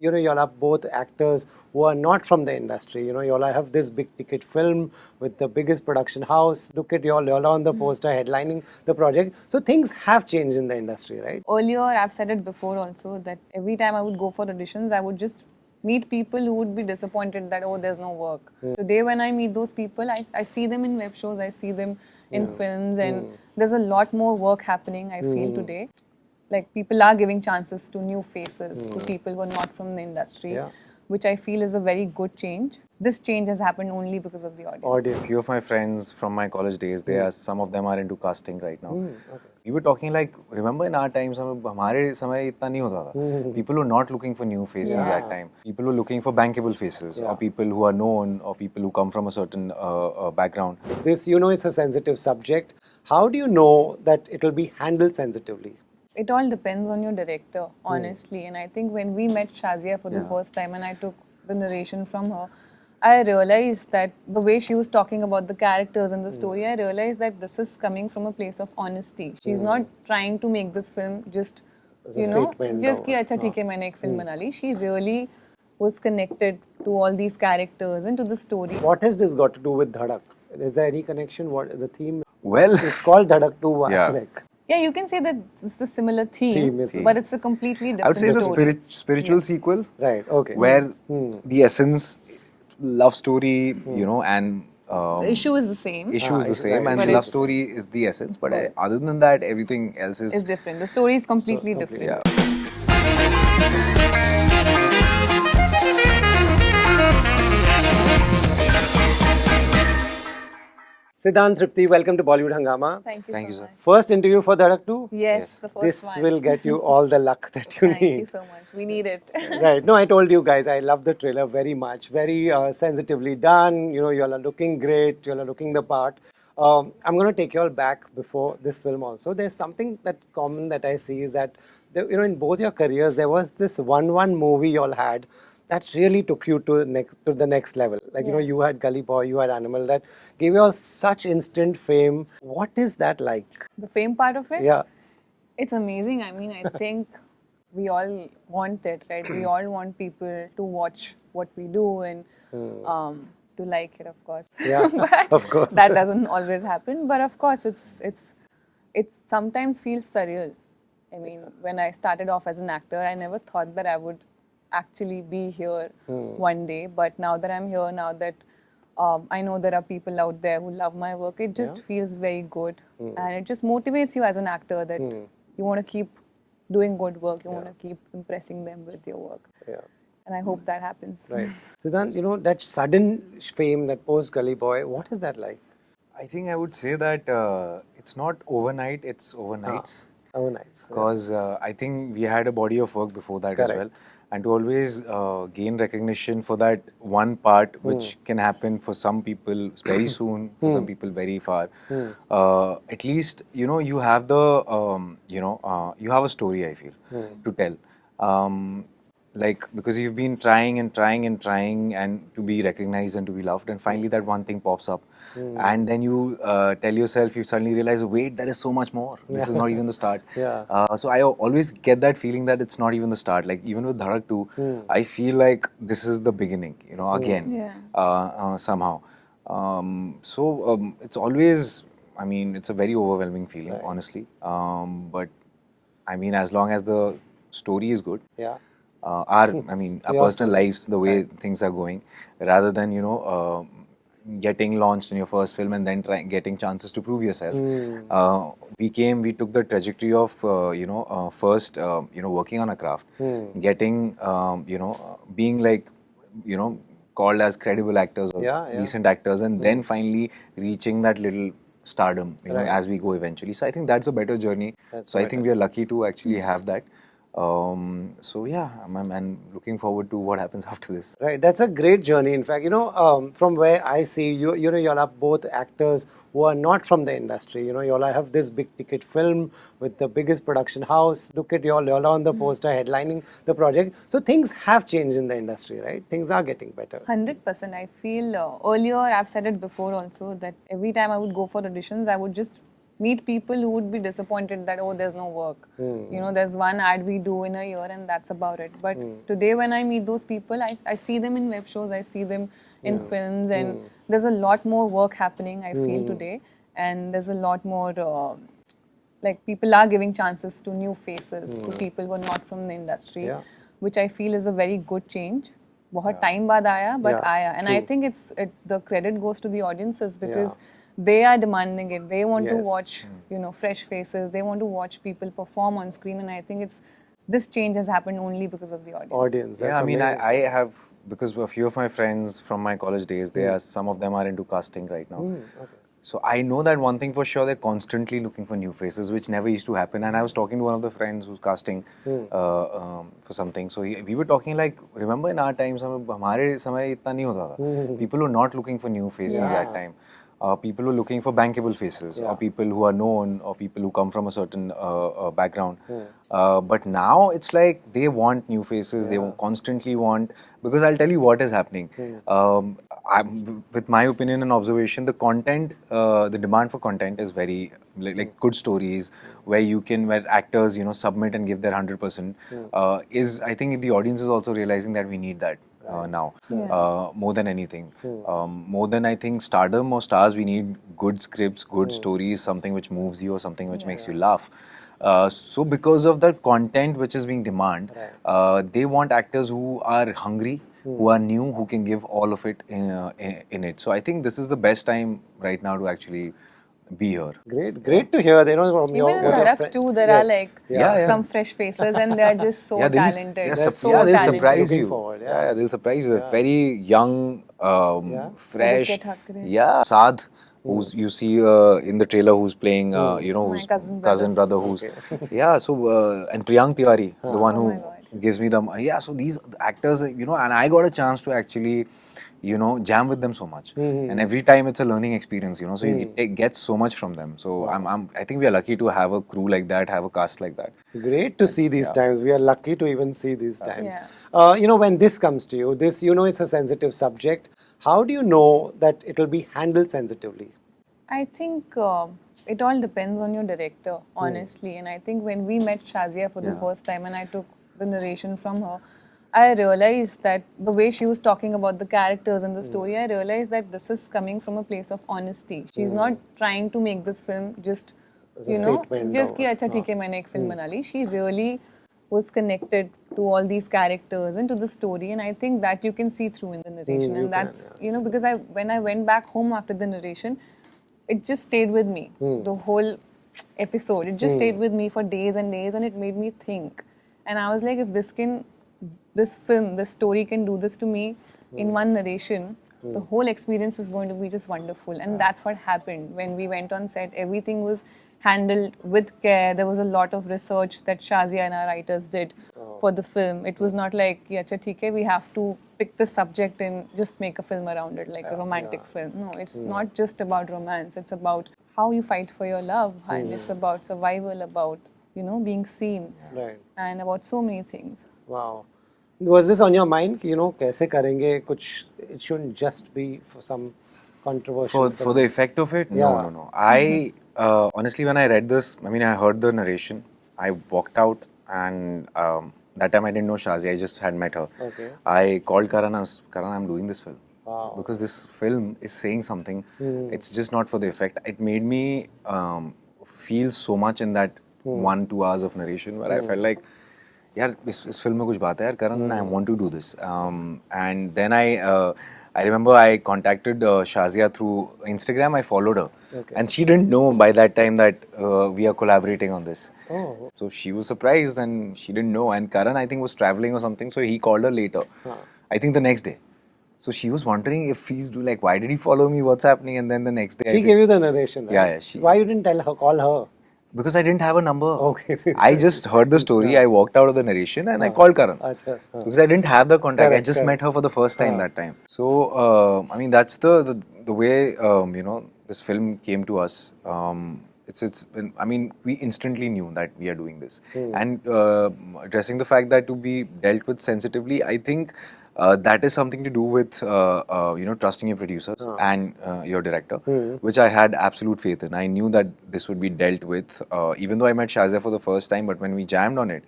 Y'all are both actors who are not from the industry. Y'all have this big ticket film with the biggest production house. Look at y'all are on the poster headlining the project. So things have changed in the industry, right? Earlier, I've said it before also that every time I would go for auditions, I would just meet people who would be disappointed that, oh, there's no work. Today, when I meet those people, I see them in web shows, I see them in films, and there's a lot more work happening, I feel, today. Like, people are giving chances to new faces, to people who are not from the industry, Yeah. which I feel is a very good change. This change has happened only because of the audience. Few of my friends from my college days, some of them are into casting right now. We were talking like, remember in our times, हमारे समय इतना नहीं होता था. People were not looking for new faces that time. People were looking for bankable faces, or people who are known, or people who come from a certain background. This, it's a sensitive subject. How do you know that it will be handled sensitively? It all depends on your director, honestly. And I think when we met Shazia for the first time and I took the narration from her, I realized that the way she was talking about the characters and the story, I realized that this is coming from a place of honesty. She's not trying to make this film just, As a statement just or- कि अच्छा ठीक है मैंने एक film बना ली. She really was connected to all these characters and to the story. What has this got to do with Dhadak? Is there any connection? What the theme? Well, It's called Dhadak 2. Yeah. Like, Yeah, you can say that it's a similar theme, Theme is- but it's a completely different I would say it's a story. spiritual sequel. right. Okay. Where the essence, love story, and The issue is the same. issue is the same, right. and But the love it's- story is the essence. But other than that, everything else is It's different. The story is completely different. yeah. Siddhant, Triptii, welcome to Bollywood Hungama. Thank you Thank so you, sir. much. First interview for Dhadak 2? Yes, the first This one. will get you all the luck that you Thank need. you so much. We need it. Right. No, I told you guys, I love the trailer very much. Very sensitively done. You all are looking great. You all are looking the part. I'm going to take you all back before this film also. There's something that common that I see is that, in both your careers, there was this one movie you all had that really took you to the next level. Like, you had Gully Boy, you had Animal, that gave you all such instant fame. What is that like? The fame part of it? Yeah. It's amazing. I mean, I think we all want it, right? We all want people to watch what we do and to like it, of course. Yeah, But of course. that doesn't always happen. But of course, it sometimes feels surreal. I mean, when I started off as an actor, I never thought that I would actually be here one day. But now that I'm here, now that I know there are people out there who love my work, it just feels very good. And it just motivates you as an actor that you want to keep doing good work, you want to keep impressing them with your work. Yeah. And I hope that happens. Right. Siddhant, that sudden fame, that post Gully Boy, what is that like? I think I would say that it's not overnight; it's overnights. Oh, nice. Because I think we had a body of work before that as Correct. well, and to always gain recognition for that one part, which can happen for some people very soon, for some people very far. At least you have the you have a story. I feel to tell. Like, because you've been trying and trying and trying and to be recognized and to be loved, and finally that one thing pops up, and then you tell yourself, you suddenly realize, wait, there is so much more. This is not even the start. Yeah. So I always get that feeling that it's not even the start. Like, even with Dhadak 2, I feel like this is the beginning, again, somehow. It's always, I mean, it's a very overwhelming feeling, honestly. But I mean, as long as the story is good, Yeah. our Your personal lives, the way things are going, rather than getting launched in your first film and then getting chances to prove yourself. We took the trajectory of first working on a craft, getting being like called as credible actors or decent actors, and then finally reaching that little stardom as we go eventually. So I think that's a better journey. I think we are lucky to actually have that. So yeah, I'm looking forward to what happens after this. Right, that's a great journey. In fact, from where I see y'all are both actors who are not from the industry. Y'all have this big ticket film with the biggest production house. Look at y'all are on the poster headlining the project. So things have changed in the industry, right? Things are getting better. 100%. I feel earlier, I've said it before also, that every time I would go for auditions, I would just meet people who would be disappointed that, oh, there's no work. You know, there's one ad we do in a year and that's about it. But today when I meet those people, I see them in web shows, I see them in films, and there's a lot more work happening, I feel, today. And there's a lot more, like, people are giving chances to new faces, to people who are not from the industry, Yeah. which I feel is a very good change. बहुत time बाद आया, but Yeah, आया, and I true. think the credit goes to the audiences because they are demanding it. They want to Yes. watch, you know, fresh faces. They want to watch people perform on screen, and I think this change has happened only because of the audience. Audience. That's Yeah, I mean, amazing. I have, because a few of my friends from my college days, they are, some of them are into casting right now. So I know that one thing for sure, they're constantly looking for new faces, which never used to happen. And I was talking to one of the friends who's casting for something. So we were talking like, remember in our times, हमारे समय इतना नहीं होता था. People were not looking for new faces Yeah. that time. People were looking for bankable faces, or people who are known, or people who come from a certain background. But now it's like they want new faces. They constantly want, because I'll tell you what is happening. With my opinion and observation, the content, the demand for content is very like good stories where actors, you know, submit and give their 100%. Is, I think the audience is also realizing that we need that now more than anything. More than, I think, stardom or stars, we need good scripts, good stories, something which moves you or something which makes you laugh. So because of that content which is being demand, they want actors who are hungry, who are new, who can give all of it in it. So I think this is the best time right now to actually be here. Great to hear. You know, from Even in your Dhadak friend- too, there Yes. are like Yeah. some fresh faces, and they are just so talented. They'll So they'll talented. surprise Looking you. forward, Yeah, they'll surprise you. They're very young, fresh. Aditya Thackeray. Yeah, Saad, who's you see in the trailer, who's playing, you know, My who's cousin brother, who's yeah. So and Priyank Tiwari, the one Oh who my God. gives me the yeah. So these actors, you know, and I got a chance to actually, you know, jam with them so much. And every time it's a learning experience, you know, so you get so much from them. So I think we are lucky to have a crew like that, have a cast like that. Great to see these times. We are lucky to even see these times. Yeah. You know, when this comes to you, this, you know, it's a sensitive subject. How do you know that it will be handled sensitively? I think it all depends on your director, honestly. And I think when we met Shazia for the first time and I took the narration from her, I realized that the way she was talking about the characters and the story, I realized that this is coming from a place of honesty. She's not trying to make this film just, As a you know, statement just or- कि अच्छा ठीक है मैंने एक film बना ली. She really was connected to all these characters and to the story, and I think that you can see through in the narration. And that's, you know, because when I went back home after the narration, it just stayed with me. The whole episode, it just stayed with me for days and days, and it made me think. And I was like, if this film, this story can do this to me in one narration, the whole experience is going to be just wonderful. And that's what happened when we went on set. Everything was handled with care. There was a lot of research that Shazia and our writers did for the film. It was not like, yeah, acha, theek hai, we have to pick the subject and just make a film around it, like a romantic film. No, it's not just about romance. It's about how you fight for your love, and it's about survival, about, you know, being seen, Right. and about so many things. Wow. Was this on your mind? You know, कैसे करेंगे कुछ? It shouldn't just be for some controversial. For the effect of it, Yeah. no. I honestly, when I read this, I mean, I heard the narration. I walked out, and that time I didn't know Shazi. I just had met her. Okay. I called Karan. I was, Karan, I'm doing this film Wow. because this film is saying something. It's just not for the effect. It made me feel so much in that 1-2 hours of narration where I felt like, यार इस film में कुछ बात है यार Karan I want to do this and then I remember I contacted Shazia through Instagram. I followed her, and she didn't know by that time that we are collaborating on this. Oh. So she was surprised and she didn't know. And Karan, I think, was traveling or something, so he called her later. I think the next day. So she was wondering if he's like, why did he follow me? What's happening? And then the next day, She gave you the narration, right? Yeah. Why you didn't call her? Because I didn't have a number. Okay. I just heard the story. I walked out of the narration and I called Karan. Acha, Because I didn't have the contact. I Correct, just met her for the first time that time. So, I mean, that's the way, you know, this film came to us. I mean, we instantly knew that we are doing this. And addressing the fact that to be dealt with sensitively, I think that is something to do with trusting your producers and your director, which I had absolute faith in. I knew that this would be dealt with, even though I met Shazia for the first time. But when we jammed on it,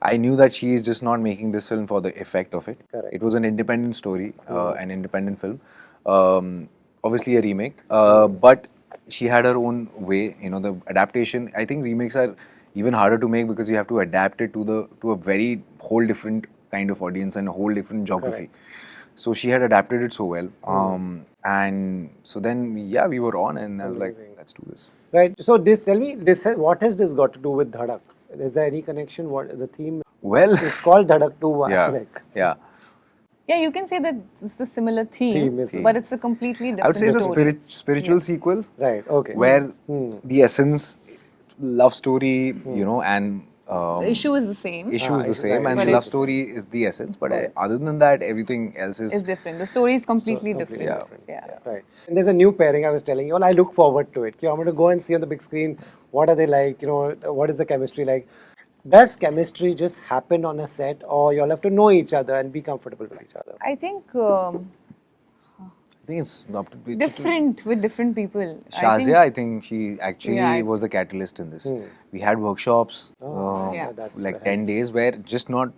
I knew that she is just not making this film for the effect of it. Correct. It was an independent story, an independent film, obviously a remake, but she had her own way. The adaptation. I think remakes are even harder to make because you have to adapt it to a very whole different kind of audience and a whole different geography. So she had adapted it so well, and so then we were on, and I was like, let's do this. Right. So tell me, what has this got to do with Dhadak? Is there any connection? What the theme? Well, It's called Dhadak 2. yeah. Yeah, you can say that it's a similar Theme is the but it's a completely different I would say it's a story. spiritual sequel, Right. Okay. where the essence, love story, and The issue is the same. issue is the same, right. and But the love it's- story is the essence. But other than that, everything else is It's different. The story is completely different. yeah. Right. And there's a new pairing I was telling you, and I look forward to it. I'm going to go and see on the big screen. What are they like? What is the chemistry like? Does chemistry just happen on a set, or you all have to know each other and be comfortable with each other? I think I think it's up to different with different people. Shazia, I think she actually Yeah, was the catalyst in this. We had workshops, Yeah. That's like 10 days, where just not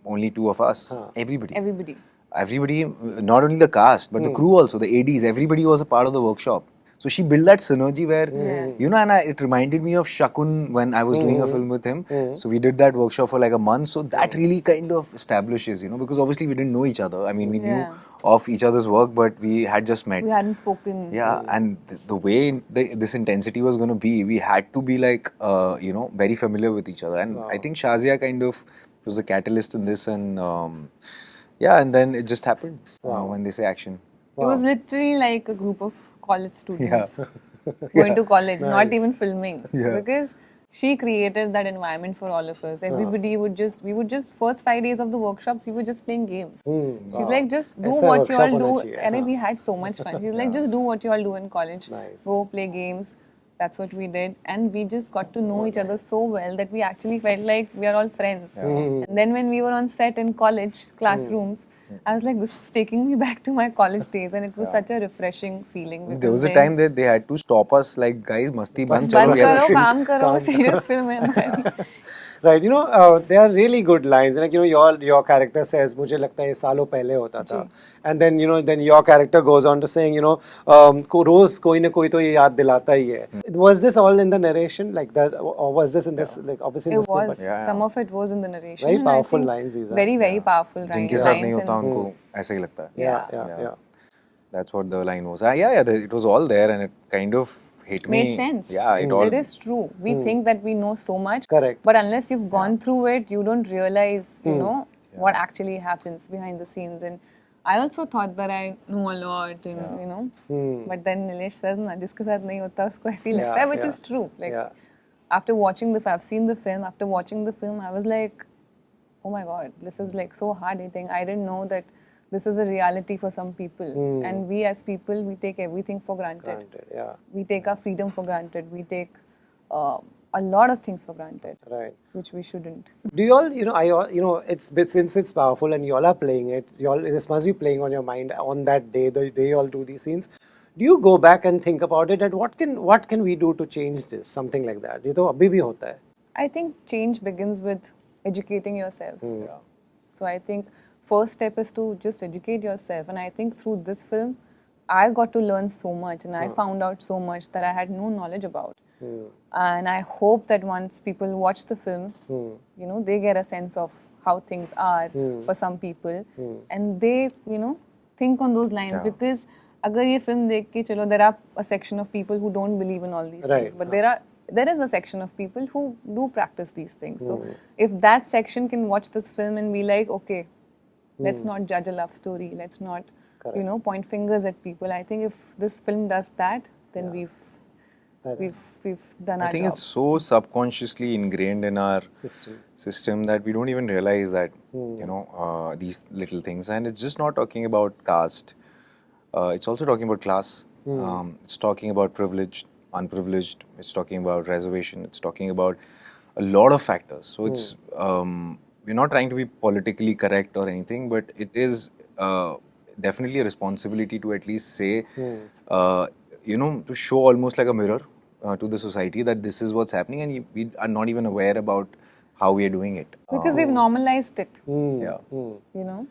only two of us, everybody. Everybody. Not only the cast, but the crew also, the ADs, everybody was a part of the workshop. So she built that synergy where, and it reminded me of Shakun when I was doing a film with him. So we did that workshop for like a month. So that really kind of establishes, because obviously we didn't know each other. I mean, we knew Yeah. of each other's work, but we had just met. We hadn't spoken. Yeah, and the way this intensity was going to be, we had to be like, very familiar with each other. And I think Shazia kind of was the catalyst in this. And and then it just happened when they say action. It was literally like a group of college students going to college, not even filming. Yeah. Because she created that environment for all of us. Everybody we would just, first 5 days of the workshops, we were just playing games. She's like, just do ऐसा what you all workshop do. होना चाहिए, And we had so much fun. She's like, just do what you all do in college. Nice. Go play games. That's what we did. And we just got to know each other so well that we actually felt like we are all friends. And then when we were on set in college, classrooms, I was like, this is taking me back to my college days. And it was such a refreshing feeling. Because There was a then- time that they had to stop us, like, guys, masti band, बंद chalo, we have करो to shoot. काम करो serious film है हमारी. Right, there are really good lines. Like, your character says, मुझे लगता है ये सालों पहले होता था. And then, then your character goes on to saying, रोज कोई ना कोई तो ये याद दिलाता ही है. Was this all in the narration? Like, or was this in this, like, obviously in It this film, was, but some of it was in the narration. Very and I powerful think lines these are. Very, very powerful जिनके lines. साथ नहीं and- होता उनको ऐसा ही लगता है. yeah. That's what the line was. It was all there, and it kind of hit me. Made sense. Yeah, it all. It is true. We think that we know so much. Correct. But unless you've gone through it, you don't realize, what actually happens behind the scenes. And I also thought that I know a lot, and, But then Nilesh says, na, जिसके साथ नहीं होता उसको ऐसे ही लगता है, which is true. Like, after watching I've seen the film, after watching the film, I was like, oh my God, this is like so hard hitting. I didn't know that this is a reality for some people. And we as people, we take everything for granted. Yeah. We take our freedom for granted. We take a lot of things for granted, Right. which we shouldn't. Do you all, since it's powerful and you all are playing it, this must be playing on your mind on that day, the day you all do these scenes. Do you go back and think about it? And what can we do to change this? Something like that. ये तो अभी भी होता है. I think change begins with educating yourselves. So I think first step is to just educate yourself. And I think through this film, I got to learn so much, and I found out so much that I had no knowledge about. And I hope that once people watch the film, they get a sense of how things are for some people, and they, think on those lines. Because अगर ये film देख के चलो, there are a section of people who don't believe in all these things, but there is a section of people who do practice these things. So if that section can watch this film and be like, okay, let's not judge a love story, let's not, point fingers at people. I think if this film does that, then we've done our I think job. it's so subconsciously ingrained in our system that we don't even realize that, these little things. And it's just not talking about caste. It's also talking about class. It's talking about privileged, unprivileged. It's talking about reservation. It's talking about a lot of factors. So it's we're not trying to be politically correct or anything, but it is definitely a responsibility to at least say, to show almost like a mirror to the society that this is what's happening, and we are not even aware about how we are doing it. Because we've normalized it. Yeah. You know,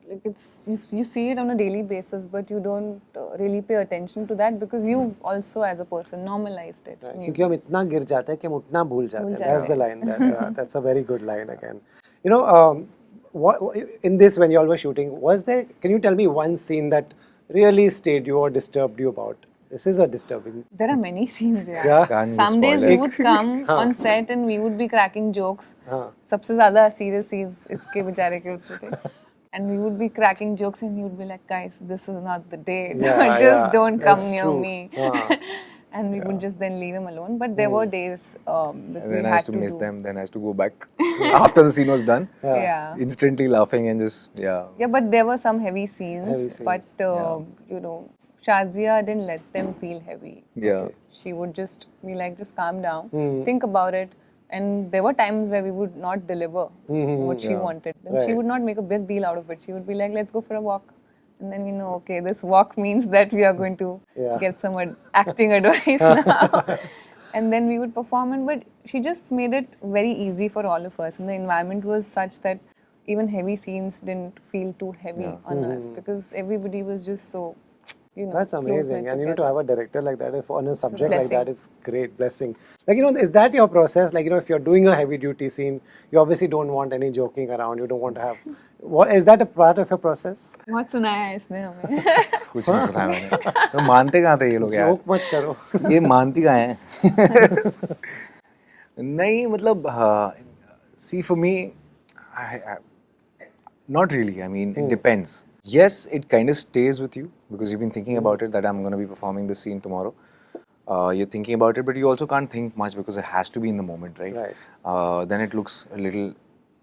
like it's you see it on a daily basis, but you don't really pay attention to that because you've also, as a person, normalized it. क्योंकि हम इतना गिर जाते हैं कि हम उठना भूल जाते हैं. That's the line. That's a very good line again. You know, what in this when you all were shooting, was there? Can you tell me one scene that really stayed you or disturbed you about? This is a disturbing. There are many scenes. Yeah. Can't give Some days spoilers. we would come on set and we would be cracking jokes. सबसे ज़्यादा serious scenes इसके बेचारे के होते थे. And we would be cracking jokes and he would be like, guys, this is not the day. Just don't come that's near true. me. And we would just then leave him alone. But there were days that And we then I had used to miss do. them. Then I used to go back after the scene was done. Yeah. Instantly laughing and just Yeah, but there were some heavy scenes. But, you know, Shazia didn't let them feel heavy. Yeah. She would just be like, just calm down, think about it. And there were times where we would not deliver what she wanted. And she would not make a big deal out of it. She would be like, let's go for a walk. And then we know, okay, this walk means that we are going to get some acting advice now. And then we would perform. But she just made it very easy for all of us. And the environment was such that even heavy scenes didn't feel too heavy on us because everybody was just so, you know, That's amazing. And you know, to have a director like that if on a subject like blessing. that, it's great blessing. Like, you know, is that your process? Like, you know, if you're doing a heavy duty scene, you obviously don't want any joking around. You don't want to have. What is that a part of your process? बहुत सुनाया है इसने हमें. कुछ नहीं सुना है मैंने. तो मानते कहाँ थे ये लोग यार? Joke मत करो. ये मानती कहाँ हैं? नहीं मतलब see for me, not really. I mean, it depends. Yes, it kind of stays with you because you've been thinking about it that I'm going to be performing this scene tomorrow. You're thinking about it, but you also can't think much because it has to be in the moment, right? Right. Then it looks a little,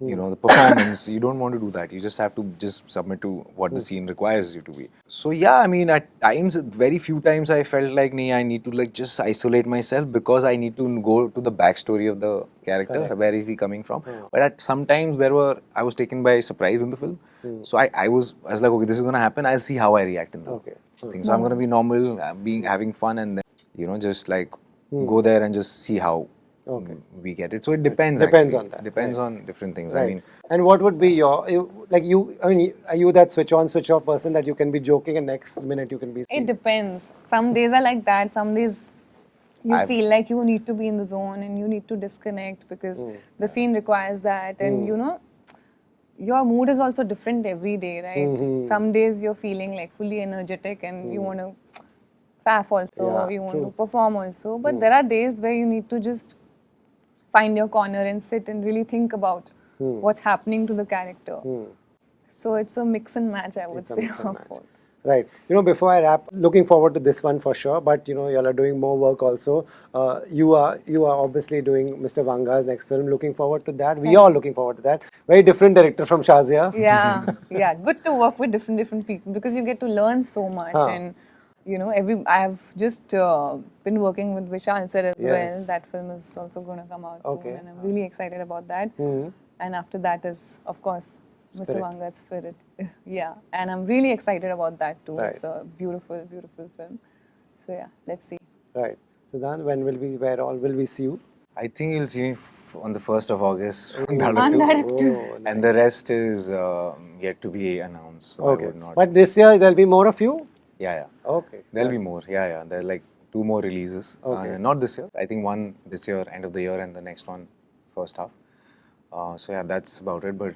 you know, the performance, you don't want to do that. You just have to just submit to what the scene requires you to be. So yeah, I mean, at times, very few times I felt like, nee, I need to like just isolate myself because I need to go to the backstory of the character. Correct. Where is he coming from? But at sometimes I was taken by surprise in the film. So I was like, okay, this is going to happen. I'll see how I react in the thing. So I'm going to be normal, having fun, and then, you know, just like go there and just see how we get it. So it depends. Depends actually. on that. Depends on different things. Right. I mean, and what would be your, I mean, are you that switch on, switch off person that you can be joking and next minute you can be It serious? depends. Some days are like that. Some days you feel like you need to be in the zone and you need to disconnect because the scene requires that. And you know, your mood is also different every day, right? Some days you're feeling like fully energetic and you want to faff also, you want to perform also. But there are days where you need to just find your corner and sit and really think about what's happening to the character. So it's a mix and match, I would say, of both. Right. You know, before I wrap, looking forward to this one for sure. But you know, y'all are doing more work also. You are obviously doing Mr. Vanga's next film. Looking forward to that. We are looking forward to that. Very different director from Shazia. Yeah, yeah. Good to work with different people because you get to learn so much. And you know, I have just been working with Vishal sir as well. That film is also going to come out soon, and I'm really excited about that. And after that is, of course, Mr. Vanga's Spirit. Yeah, and I'm really excited about that too. Right. It's a beautiful, beautiful film. So yeah, let's see. Right. So then, where all will we see you? I think you'll see me on the 1st of August. on Dhadak too. Oh, nice. And the rest is yet to be announced. So I would not. But this year there'll be more of you? Yeah. Okay. There'll be more. Yeah. There are like 2 more releases. Not this year. I think one this year, end of the year, and the next one, first half. So yeah, that's about it. But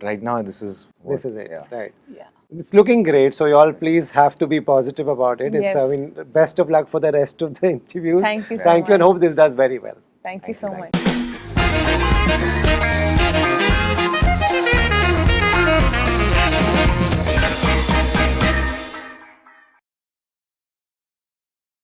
right now, this is it. Yeah. Right. Yeah. It's looking great. So you all please have to be positive about it. Yes. I mean, best of luck for the rest of the interviews. Thank you so Thank you, and much. hope this does very well. Thank you so much.